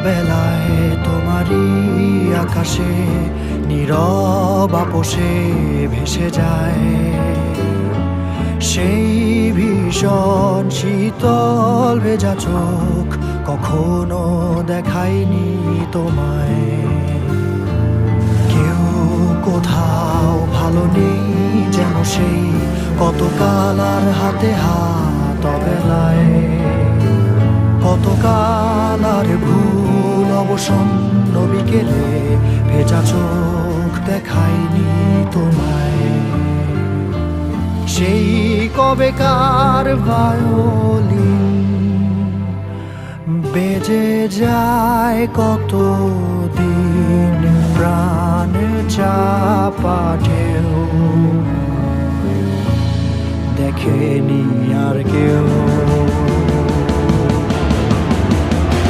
বেলায় তোমারই আকাশে নীরব আপোষে ভেসে যায় সেই ভীষণ শীতল ভেজা চোখ কখনো দেখায়নি তোমায়। কেউ কোথাও ভালো নেই যেন সেই কতকাল আর হাতে হাত অবেলায়, কতকাল আর ভুল অবসন্ন বিকেলে ভেজা চোখ দেখায়নি তোমায়। সেই কবেকার ভায়োলিন বেজে যায় কত দিন প্রাণ চাপা ঢেউ দেখেনি আর কেউ।